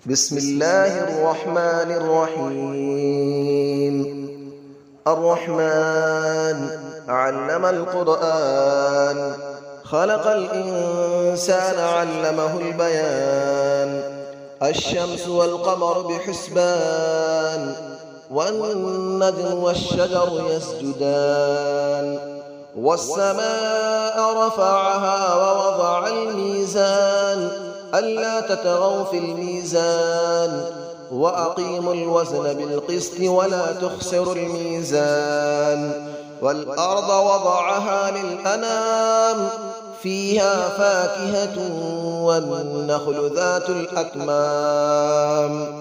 بسم الله الرحمن الرحيم. الرحمن علم القرآن، خلق الإنسان علمه البيان. الشمس والقمر بحسبان، والنجم والشجر يسجدان. والسماء رفعها ووضع الميزان، ألا تطغوا في الميزان، وأقيموا الوزن بالقسط ولا تخسروا الميزان. والأرض وضعها للأنام، فيها فاكهة والنخل ذات الأكمام.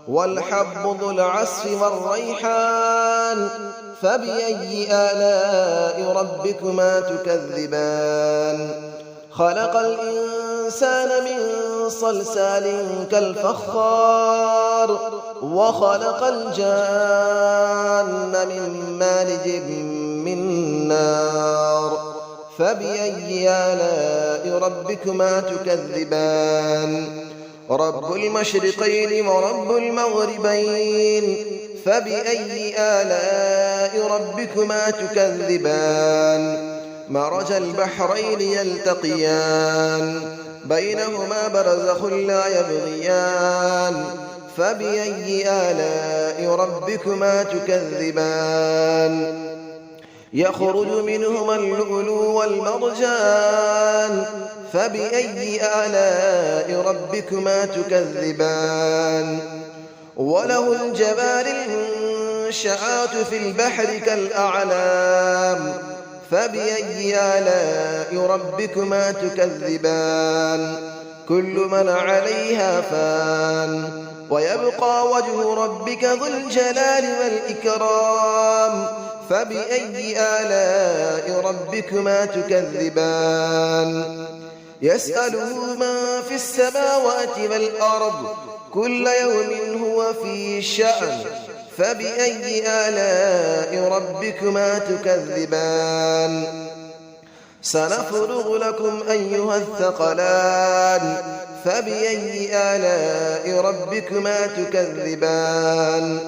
والحب ذو العصف والريحان، فبأي آلاء ربكما تكذبان. خلق الإنسان من صلصال كالفخار، وخلق الجان من مارج من نار. فبأي آلاء ربكما تكذبان. رب المشرقين ورب المغربين، فبأي آلاء ربكما تكذبان. مرج البحرين يلتقيان، بينهما برزخ لا يبغيان. فبأي آلاء ربكما تكذبان. يخرج منهما اللؤلؤ والمرجان، فبأي آلاء ربكما تكذبان. وله الجوار المنشآت في البحر كالأعلام، فبأي آلاء ربكما تكذبان. كل من عليها فان، ويبقى وجه ربك ذو الجلال والإكرام. فبأي آلاء ربكما تكذبان. يسأله من في السماوات والأرض، كل يوم هو في شأن. فبأي آلاء ربكما تكذبان. سنفرغ لكم أيها الثقلان، فبأي آلاء ربكما تكذبان.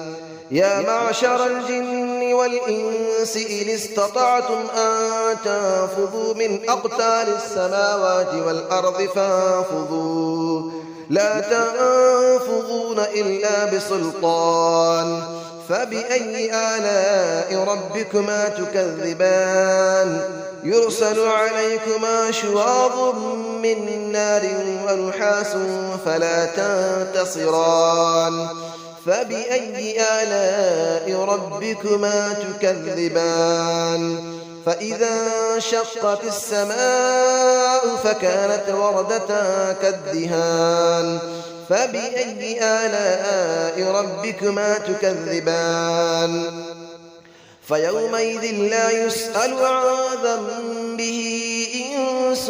يا معشر الجن والإنس إن استطعتم أن تنفذوا من أقطار السماوات والأرض فانفذوا، لا تنفذون إلا بسلطان. فبأي آلاء ربكما تكذبان. يرسل عليكما شواظ من نار ونحاس فلا تنتصران. فبأي آلاء ربكما تكذبان. فإذا انشقت السماء فكانت وردة كالدهان. فبأي آلاء ربكما تكذبان. فيومئذ لا يسأل عن ذنبه إنس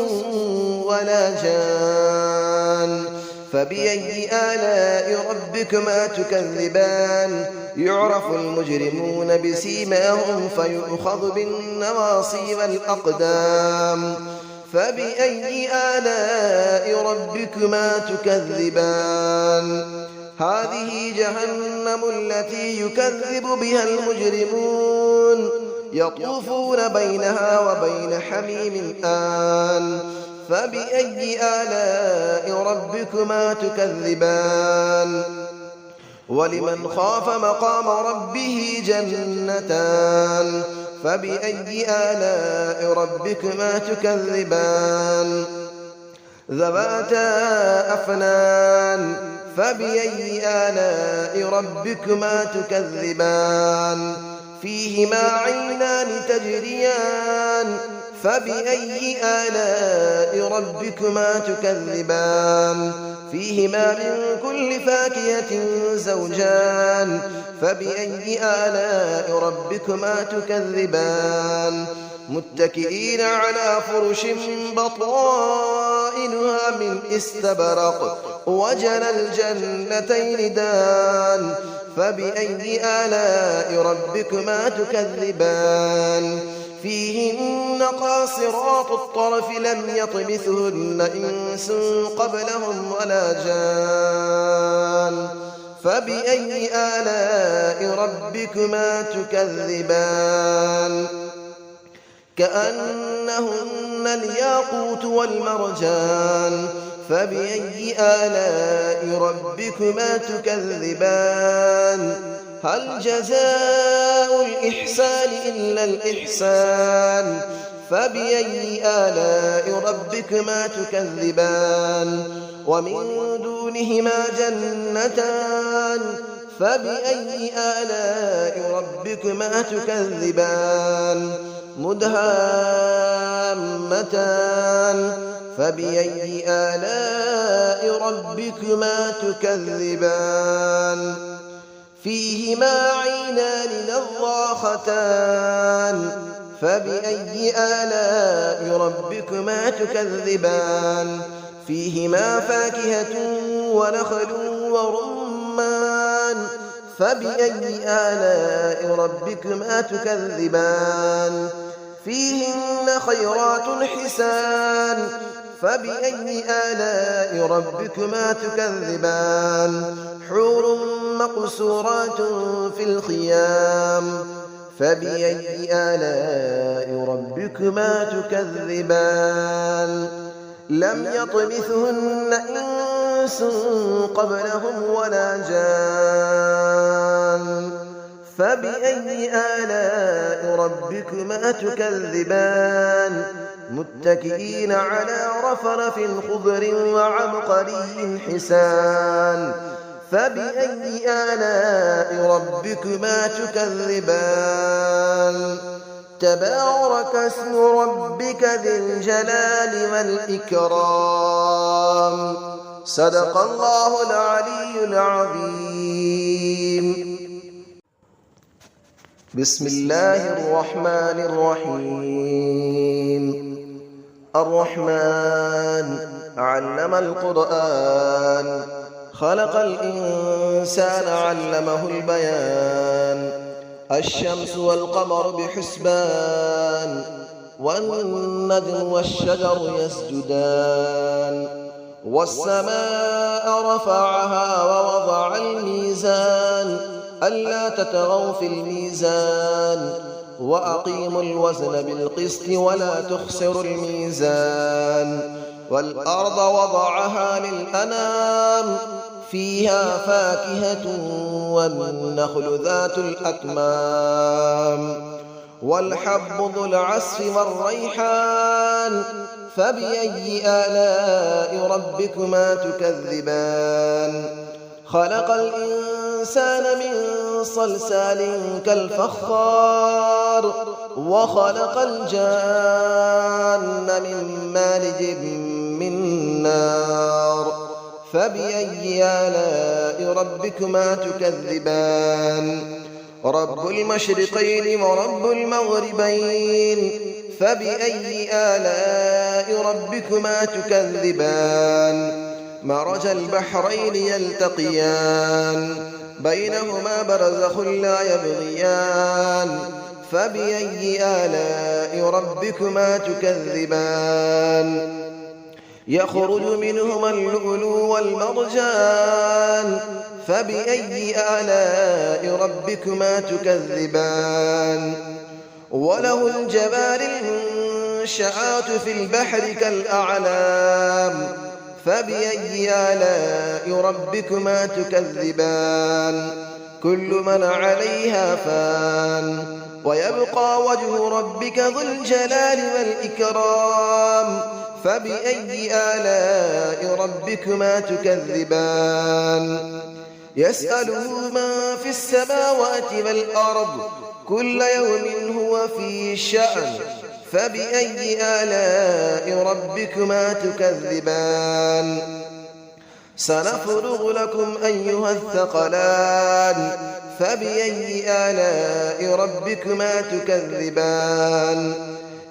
ولا جان. فبأي آلاء ربكما تكذبان. يعرف المجرمون بسيماهم فيؤخذ بالنواصي والأقدام. فبأي آلاء ربكما تكذبان. هذه جهنم التي يكذب بها المجرمون، يطوفون بينها وبين حميم آن. فبأي آلاء ربكما تكذبان. ولمن خاف مقام ربه جنتان. فبأي آلاء ربكما تكذبان. ذواتا أفنان. فبأي آلاء ربكما تكذبان. فيهما عينان تجريان. فبأي آلاء ربكما تكذبان. فيهما من كل فاكهة زوجان. فبأي آلاء ربكما تكذبان. متكئين على فرش بطائنها من استبرق، وجنى الجنتين دان. فبأي آلاء ربكما تكذبان. فيهن قاصرات الطرف لم يطمثهن إنس قبلهم ولا جان. فبأي آلاء ربكما تكذبان كأنهن الياقوت والمرجان فبأي آلاء ربكما تكذبان هل جزاء الإحسان إلا الإحسان فبأي آلاء ربكما تكذبان ومن دونهما جنتان فبأي آلاء ربكما تكذبان مدهامتان فبأي آلاء ربكما تكذبان فيهما عينان نضاختان فبأي آلاء ربكما تكذبان فيهما فاكهة ونخل ورمان فبأي آلاء ربكما تكذبان فيهن خيرات حسان فبأي آلاء ربكما تكذبان حور مقصورات في الخيام فبأي آلاء ربكما تكذبان لم يطمثهن إنس قبلهم ولا جان فبأي آلاء ربكما تكذبان متكئين على رفرف خضر وعبقري حسان فبأي آلاء ربكما تكذبان تبارك اسم ربك ذي الجلال والإكرام صدق الله العلي العظيم بسم الله الرحمن الرحيم الرحمن علم القرآن خلق الإنسان علمه البيان الشمس والقمر بحسبان والنجم والشجر يسجدان والسماء رفعها ووضع الميزان ألا تطغوا في الميزان وأقيموا الوزن بالقسط ولا تخسروا الميزان والأرض وضعها للأنام فيها فاكهة والنخل ذات الأكمام والحب ذو العصف والريحان فبأي آلاء ربكما تكذبان خلق الإنسان من صلصال كالفخار وخلق الجان من مارج من نار فبأي آلاء ربكما تكذبان رب المشرقين ورب المغربين فبأي آلاء ربكما تكذبان مرج البحرين يلتقيان بينهما برزخ لا يبغيان فبأي آلاء ربكما تكذبان يخرج منهما اللؤلؤ والمرجان فبأي آلاء ربكما تكذبان وله الجبال المنشآت في البحر كالأعلام فبأي آلاء ربكما تكذبان كل من عليها فان ويبقى وجه ربك ذو الجلال والإكرام فبأي آلاء ربكما تكذبان يسأله من في السماوات والأرض كل يوم هو في شأن فبأي آلاء ربكما تكذبان سنفرغ لكم أيها الثقلان فبأي آلاء ربكما تكذبان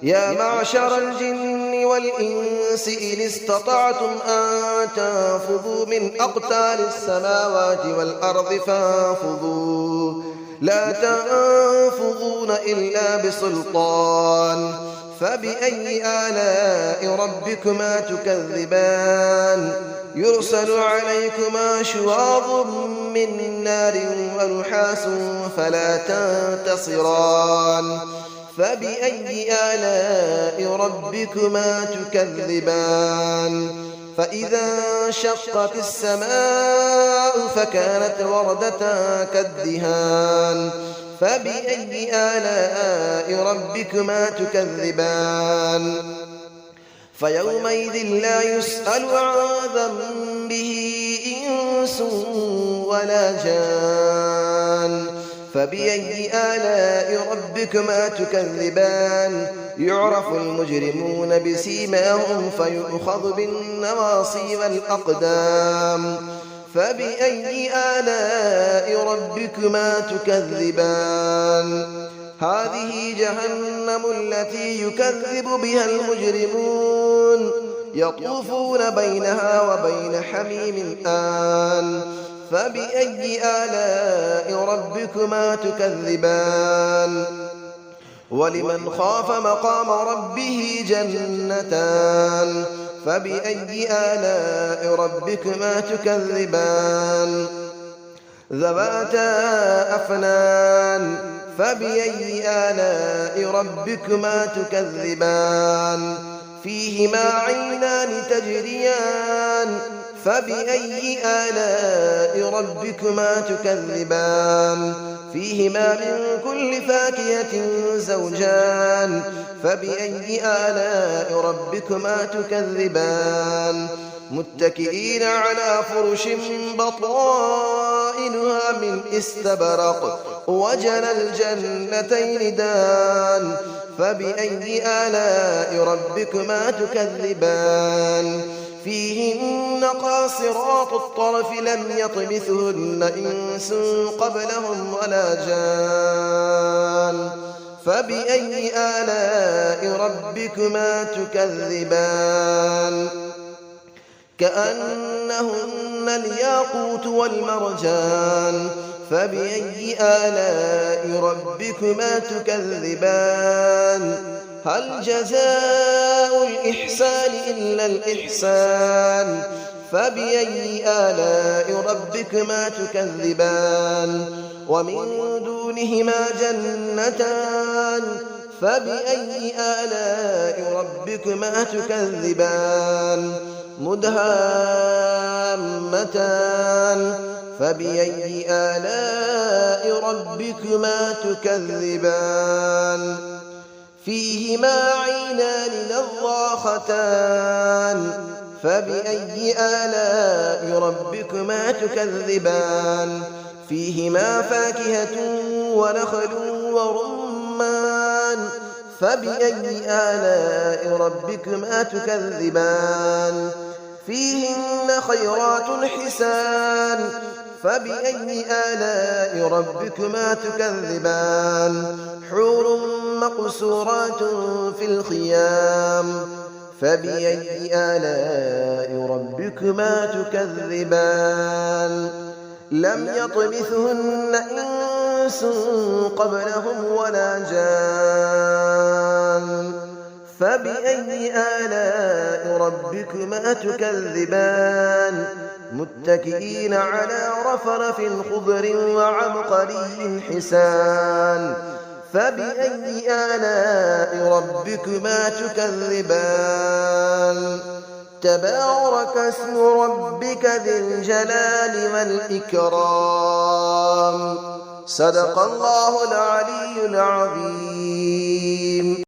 يا معشر الجن والإنس إن استطعتم أن تنفذوا من أقطار السماوات والأرض فانفذوا لا تنفذون إلا بسلطان فبأي آلاء ربكما تكذبان يرسل عليكما شواظ من نار ونحاس فلا تنتصران فبأي آلاء ربكما تكذبان فإذا انشقت السماء فكانت وردة كالدهان فبأي آلاء ربكما تكذبان فيومئذ لا يسأل عن ذنبه إنس ولا جان فبأي آلاء ربكما تكذبان يعرف المجرمون بسيماهم فيؤخذ بالنواصي والأقدام فبأي آلاء ربكما تكذبان هذه جهنم التي يكذب بها المجرمون يطوفون بينها وبين حميم آن فبأي آلاء ربكما تكذبان ولمن خاف مقام ربه جنتان فبأي آلاء ربكما تكذبان ذواتا أفنان فبأي آلاء ربكما تكذبان فيهما عينان تجريان فبأي آلاء ربكما تكذبان فيهما من كل فاكهة زوجان فبأي آلاء ربكما تكذبان متكئين على فرش بطائنها من استبرق وجنى الجنتين دان فبأي آلاء ربكما تكذبان فيهن قاصرات الطرف لم يطمثهن إنس قبلهم ولا جان فبأي آلاء ربكما تكذبان كأنهن الياقوت والمرجان فبأي آلاء ربكما تكذبان هل جزاء الإحسان إلا الإحسان فبأي آلاء ربكما تكذبان ومن دونهما جنتان فبأي آلاء ربكما تكذبان مدهامتان فبأي آلاء ربكما تكذبان فيهما عينان نضاختان فبأي آلاء ربكما تكذبان فيهما فاكهة ونخل ورمان فبأي آلاء ربكما تكذبان فيهن خيرات حسان فبأي آلاء ربكما تكذبان حور مقصورات في الخيام فبأي آلاء ربكما تكذبان لم يطمثهن إنس قبلهم ولا جان فبأي آلاء ربكما تكذبان متكئين على رفرف خضر وعبقري حسان فبأي آلاء ربكما تكذبان تبارك اسم ربك ذي الجلال والإكرام صدق الله العلي العظيم.